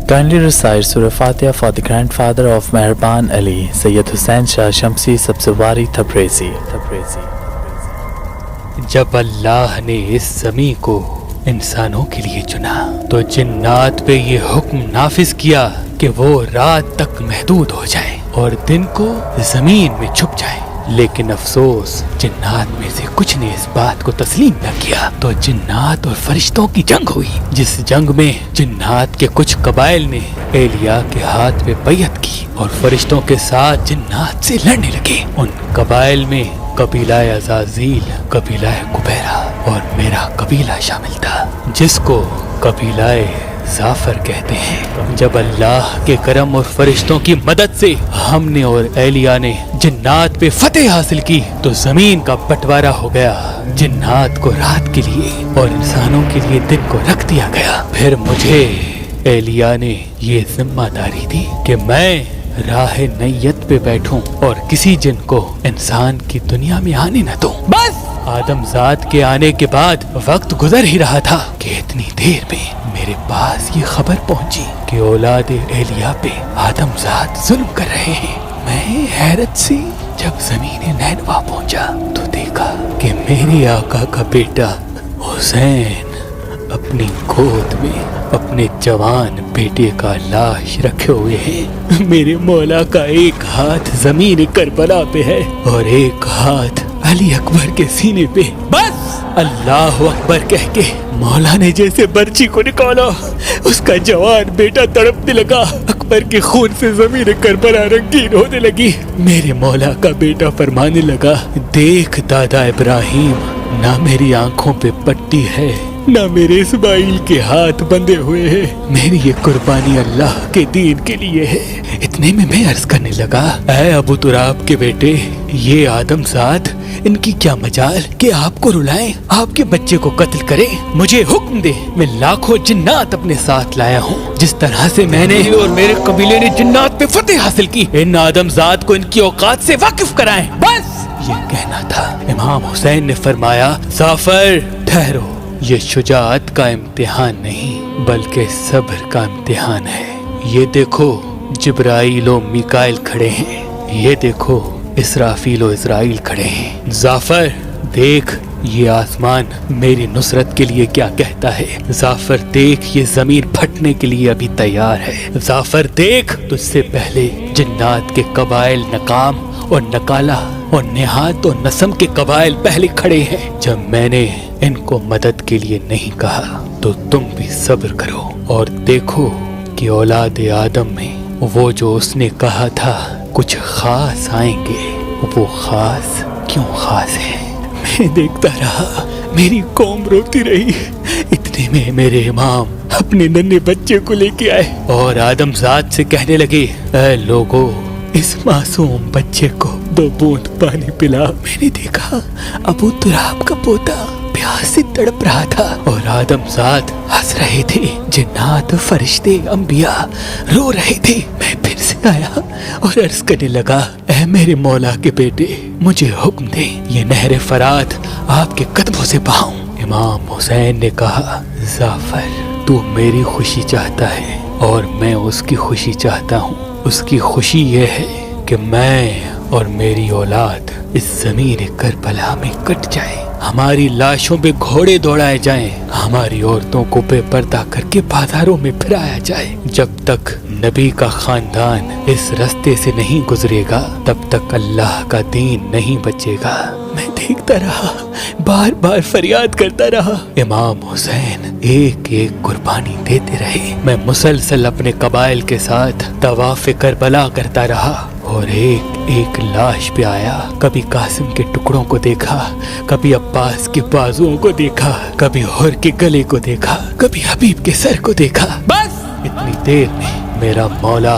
Kindly recite Surah Fatiha for the grandfather of Mehraban Ali, Sayyid Hussain Shah Shamsi Sabzawari Tabrizi. جب اللہ نے اس زمین کو انسانوں کے لیے چنا تو جنات پہ یہ حکم نافذ کیا کہ وہ رات تک محدود ہو جائے اور دن کو زمین میں چھپ جائے، لیکن افسوس جنات میں سے کچھ نے اس بات کو تسلیم نہ کیا، تو جنات اور فرشتوں کی جنگ ہوئی، جس جنگ میں جنات کے کچھ قبائل نے ایلیا کے ہاتھ پہ بیعت کی اور فرشتوں کے ساتھ جنات سے لڑنے لگے۔ ان قبائل میں قبیلہ عزازیل، قبیلہ کبیرہ اور میرا قبیلہ شامل تھا، جس کو قبیلہ ظافر کہتے ہیں۔ جب اللہ کے کرم اور فرشتوں کی مدد سے ہم نے اور ایلیا نے جنات پہ فتح حاصل کی تو زمین کا بٹوارا ہو گیا، جنات کو رات کے لیے اور انسانوں کے لیے دن کو رکھ دیا گیا۔ پھر مجھے ایلیا نے یہ ذمہ داری دی کہ میں راہ نیت پہ بیٹھوں اور کسی جن کو انسان کی دنیا میں آنے نہ دوں۔ بس آدم ذات کے آنے کے بعد وقت گزر ہی رہا تھا کہ اتنی دیر میں میرے پاس یہ خبر پہنچی کہ اولاد ایلیا پہ آدم ذات ظلم کر رہے ہیں۔ میں حیرت سے جب زمین نینوا پہنچا تو دیکھا کہ میرے آقا کا بیٹا حسین اپنی گود میں اپنے جوان بیٹے کا لاش رکھے ہوئے ہیں۔ میرے مولا کا ایک ہاتھ زمین کربلا پہ ہے اور ایک ہاتھ علی اکبر کے سینے پہ۔ بس اللہ اکبر کہہ کے مولا نے جیسے برچی کو نکالا، اس کا جوان بیٹا تڑپنے لگا، اکبر کے خون سے زمین کربلا رنگین ہونے لگی۔ میرے مولا کا بیٹا فرمانے لگا، دیکھ دادا ابراہیم، نہ میری آنکھوں پہ پٹی ہے نہ میرے اسماعیل کے ہاتھ بندھے ہوئے ہیں، میری یہ قربانی اللہ کے دین کے لیے ہے۔ اتنے میں عرض کرنے لگا، اے ابو تراب کے بیٹے، یہ آدم ذات، ان کی کیا مجال کہ آپ کو رلائیں، آپ کے بچے کو قتل کریں؟ مجھے حکم دے، میں لاکھوں جنات اپنے ساتھ لایا ہوں، جس طرح سے میں نے اور میرے قبیلے نے جنات پہ فتح حاصل کی، ان آدم ذات کو ان کی اوقات سے واقف کرائیں۔ بس یہ کہنا تھا۔ امام حسین نے فرمایا، ظافر ٹھہرو، یہ شجاعت کا امتحان نہیں بلکہ صبر کا امتحان ہے۔ یہ دیکھو جبرائیل و میکائیل کھڑے ہیں، یہ دیکھو اسرافیل و اسرائیل کھڑے ہیں۔ ظافر دیکھ یہ آسمان میری نصرت کے لیے کیا کہتا ہے، ظافر دیکھ یہ زمین پھٹنے کے لیے ابھی تیار ہے، ظافر دیکھ تجھ سے پہلے جنات کے قبائل نقام اور نکالہ اور نہاد اور نسم کے قبائل پہلے کھڑے ہیں۔ جب میں نے ان کو مدد کے لیے نہیں کہا تو تم بھی صبر کرو اور دیکھو کہ اولاد آدم میں وہ جو اس نے کہا تھا کچھ خاص آئیں گے، وہ خاص کیوں خاص ہیں۔ میں دیکھتا رہا، میری قوم روتی رہی، اتنے میں میرے امام اپنے ننھے بچے کو لے کے آئے اور آدم ذات سے کہنے لگے، اے لوگو، اس معصوم بچے کو 2 بوند پانی پلا۔ میں نے دیکھا ابو تراب کا پوتا پیاس سے تڑپ رہا تھا اور آدم ذات ہنس رہے تھے، جنات، فرشتے، انبیاء رو رہے تھے۔ میں پھر سے آیا اور عرض کرنے لگا، اے میرے مولا کے بیٹے، مجھے حکم دے، یہ نہر فرات آپ کے قدموں سے بہاؤں۔ امام حسین نے کہا، ظافر تو میری خوشی چاہتا ہے اور میں اس کی خوشی چاہتا ہوں۔ اس کی خوشی یہ ہے کہ میں اور میری اولاد اس زمین کربلا میں کٹ جائے، ہماری لاشوں پہ گھوڑے دوڑائے جائیں، ہماری عورتوں کو بے پردہ کر کے بازاروں میں پھرایا جائے۔ جب تک نبی کا خاندان اس رستے سے نہیں گزرے گا تب تک اللہ کا دین نہیں بچے گا۔ میں دیکھتا رہا، بار بار فریاد کرتا رہا۔ امام حسین ایک ایک قربانی دیتے رہے، میں مسلسل اپنے قبائل کے ساتھ طواف کربلا کرتا رہا اور ایک ایک لاش پہ آیا، کبھی قاسم کے ٹکڑوں کو دیکھا، کبھی عباس کے بازوؤں کو دیکھا، کبھی حر کے گلے کو دیکھا، کبھی حبیب کے سر کو دیکھا۔ بس اتنی دیر میں میرا مولا